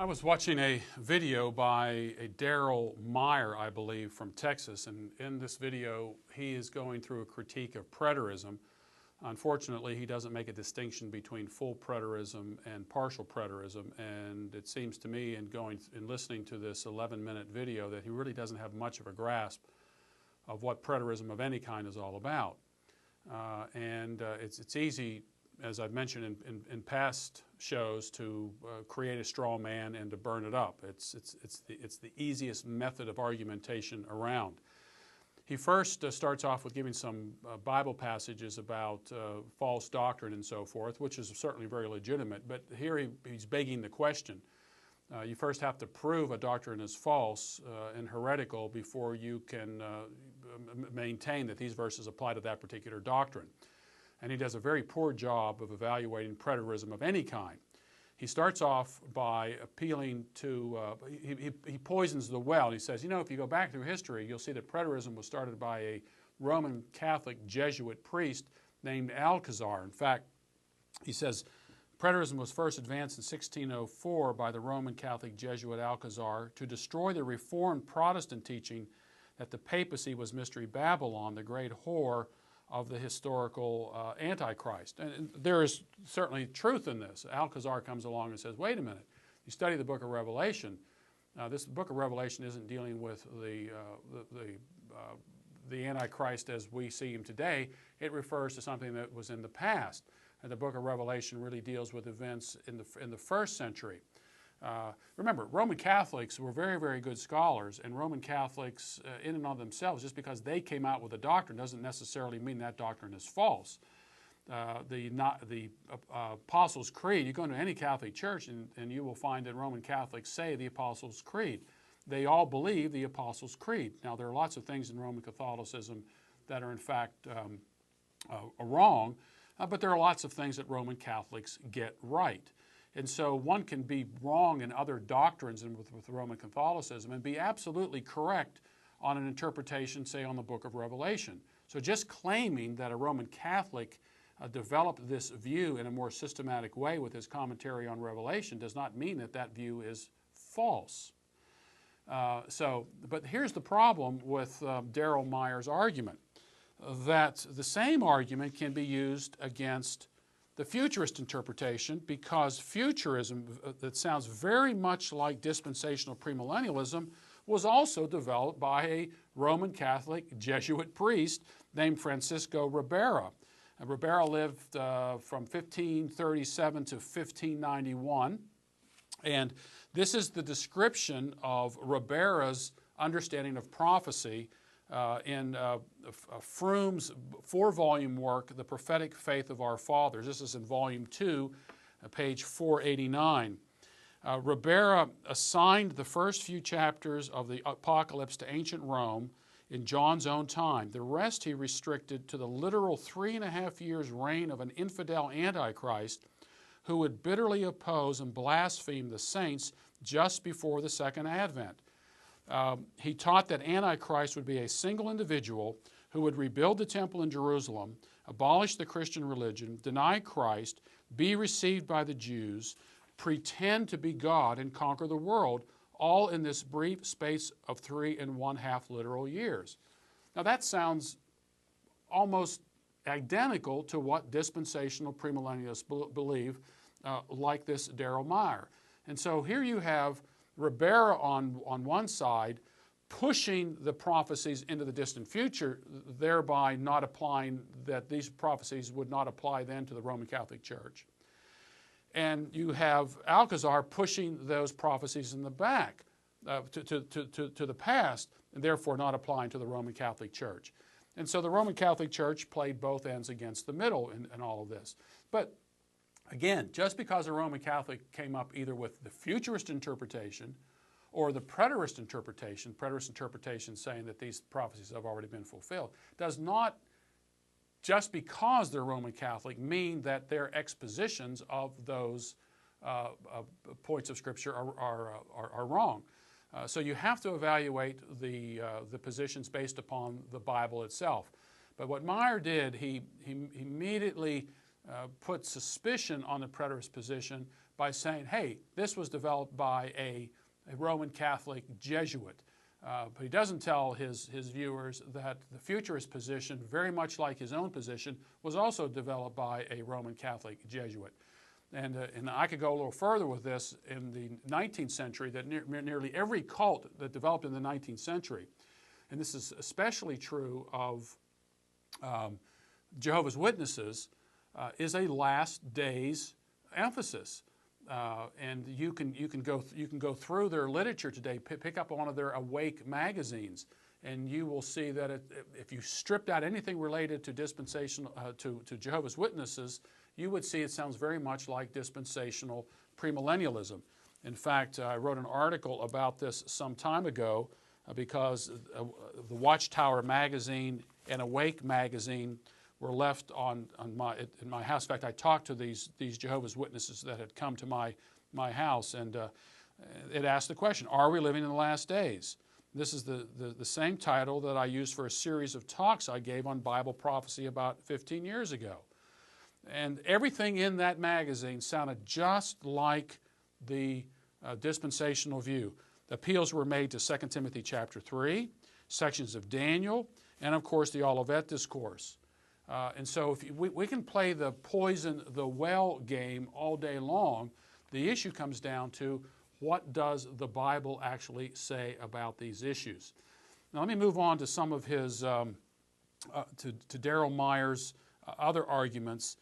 I was watching a video by a Darrell Meyer, I believe, from Texas, and in this video he is going through a critique of preterism. Unfortunately, he doesn't make a distinction between full preterism and partial preterism, and it seems to me in listening to this 11-minute video that he really doesn't have much of a grasp of what preterism of any kind is all about. It's easy, as I've mentioned in past shows, to create a straw man and to burn it up. It's the easiest method of argumentation around. He first starts off with giving some Bible passages about false doctrine and so forth, which is certainly very legitimate, but here he's begging the question. You first have to prove a doctrine is false and heretical before you can maintain that these verses apply to that particular doctrine. And he does a very poor job of evaluating preterism of any kind. He starts off by appealing to, he poisons the well. He says, you know, if you go back through history, you'll see that preterism was started by a Roman Catholic Jesuit priest named Alcazar. In fact, he says, preterism was first advanced in 1604 by the Roman Catholic Jesuit Alcazar to destroy the Reformed Protestant teaching that the papacy was Mystery Babylon, the great whore of the historical Antichrist. And there is certainly truth in this. Alcazar comes along and says, wait a minute, you study the book of Revelation. This book of Revelation isn't dealing with the Antichrist as we see him today. It refers to something that was in the past. And the book of Revelation really deals with events in the first century. Remember, Roman Catholics were very, very good scholars, and Roman Catholics in and of themselves, just because they came out with a doctrine doesn't necessarily mean that doctrine is false. The Apostles' Creed, you go into any Catholic church and you will find that Roman Catholics say the Apostles' Creed. They all believe the Apostles' Creed. Now, there are lots of things in Roman Catholicism that are in fact wrong, but there are lots of things that Roman Catholics get right. And so one can be wrong in other doctrines and with Roman Catholicism and be absolutely correct on an interpretation, say, on the book of Revelation. So just claiming that a Roman Catholic developed this view in a more systematic way with his commentary on Revelation does not mean that that view is false. But here's the problem with Darrell Meyer's argument, that the same argument can be used against the futurist interpretation, because futurism, that sounds very much like dispensational premillennialism, was also developed by a Roman Catholic Jesuit priest named Francisco Ribera. Ribera lived from 1537 to 1591, and this is the description of Ribera's understanding of prophecy in Froome's 4-volume work, The Prophetic Faith of Our Fathers. This is in volume 2, page 489. Ribera assigned the first few chapters of the Apocalypse to ancient Rome in John's own time. The rest he restricted to the literal 3.5 years reign of an infidel Antichrist who would bitterly oppose and blaspheme the saints just before the second advent. He taught that Antichrist would be a single individual who would rebuild the temple in Jerusalem, abolish the Christian religion, deny Christ, be received by the Jews, pretend to be God, and conquer the world, all in this brief space of 3.5 literal years. Now that sounds almost identical to what dispensational premillennialists believe, like this Darrell Meyer. And so here you have Ribera on one side pushing the prophecies into the distant future, thereby not applying that these prophecies would not apply then to the Roman Catholic Church. And you have Alcazar pushing those prophecies in the back to the past, and therefore not applying to the Roman Catholic Church. And so the Roman Catholic Church played both ends against the middle in all of this. But again, just because a Roman Catholic came up either with the futurist interpretation or the preterist interpretation saying that these prophecies have already been fulfilled, does not, just because they're Roman Catholic, mean that their expositions of those points of Scripture are wrong. So you have to evaluate the positions based upon the Bible itself. But what Meyer did, he immediately put suspicion on the preterist position by saying, hey, this was developed by a Roman Catholic Jesuit. But he doesn't tell his viewers that the futurist position, very much like his own position, was also developed by a Roman Catholic Jesuit. And I could go a little further with this. In the 19th century, that nearly every cult that developed in the 19th century, and this is especially true of Jehovah's Witnesses, is a last days emphasis. And you can go through their literature today, pick up one of their Awake magazines, and you will see that if you stripped out anything related to dispensational to Jehovah's Witnesses, you would see it sounds very much like dispensational premillennialism. In fact, I wrote an article about this some time ago because the Watchtower magazine and Awake magazine were left in my house. In fact, I talked to these Jehovah's Witnesses that had come to my house, and it asked the question, are we living in the last days? This is the same title that I used for a series of talks I gave on Bible prophecy about 15 years ago. And everything in that magazine sounded just like the dispensational view. The appeals were made to 2 Timothy chapter 3, sections of Daniel, and of course the Olivet Discourse. And so if we can play the poison the well game all day long, the issue comes down to what does the Bible actually say about these issues. Now let me move on to some of his, to Darrell Myers' other arguments.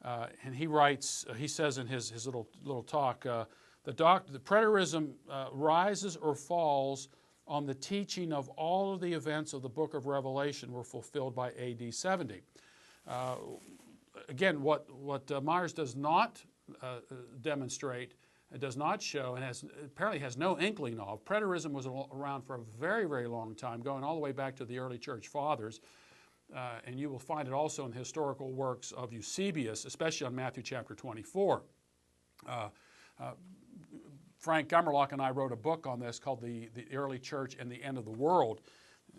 And he says in his little talk, the preterism rises or falls on the teaching of all of the events of the book of Revelation were fulfilled by AD 70. Again, what Myers does not demonstrate, does not show, and apparently has no inkling of, preterism was around for a very, very long time, going all the way back to the early church fathers. And you will find it also in the historical works of Eusebius, especially on Matthew chapter 24. Frank Gummerlock and I wrote a book on this called The Early Church and the End of the World.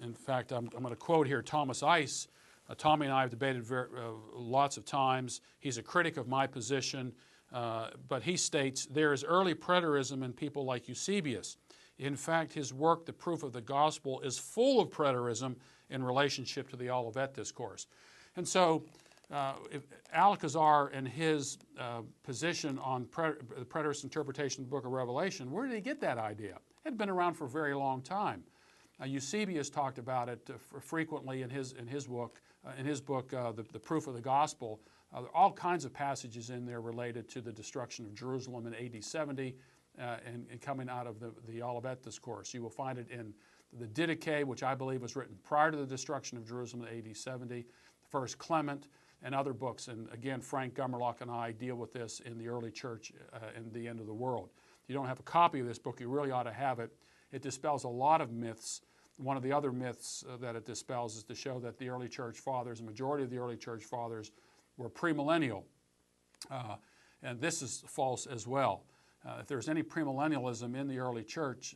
In fact, I'm going to quote here Thomas Ice. Tommy and I have debated lots of times. He's a critic of my position, but he states, there is early preterism in people like Eusebius. In fact, his work, The Proof of the Gospel, is full of preterism in relationship to the Olivet Discourse. And so Alcazar and his position on the preterist interpretation of the book of Revelation, where did he get that idea? It had been around for a very long time. Eusebius talked about it frequently in his book, The Proof of the Gospel. There are all kinds of passages in there related to the destruction of Jerusalem in AD 70 and coming out of the Olivet Discourse. You will find it in the Didache, which I believe was written prior to the destruction of Jerusalem in AD 70, First Clement, and other books. And again, Frank Gummerlock and I deal with this in the early church and the end of the world. If you don't have a copy of this book, you really ought to have it. It dispels a lot of myths. One of the other myths that it dispels is to show that the early church fathers, the majority of the early church fathers, were premillennial. And this is false as well. If there's any premillennialism in the early church,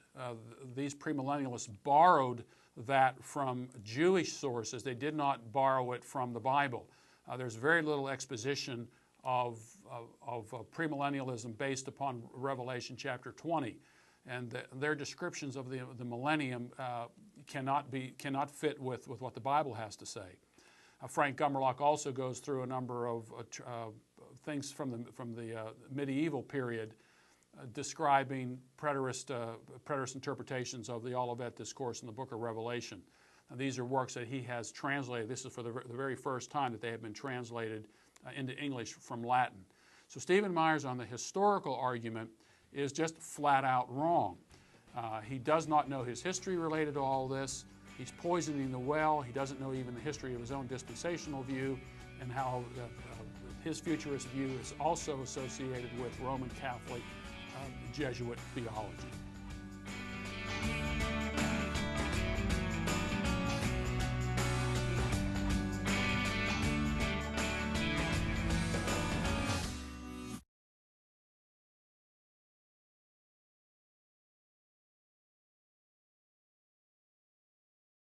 these premillennialists borrowed that from Jewish sources. They did not borrow it from the Bible. There's very little exposition of premillennialism based upon Revelation chapter 20. And their descriptions of the millennium cannot fit with what the Bible has to say. Frank Gummerlock also goes through a number of things from the medieval period describing preterist interpretations of the Olivet Discourse in the book of Revelation. Now, these are works that he has translated. This is for the very first time that they have been translated into English from Latin. So Stephen Myers on the historical argument is just flat out wrong. He does not know his history related to all this. He's poisoning the well. He doesn't know even the history of his own dispensational view and how his futurist view is also associated with Roman Catholic Jesuit theology.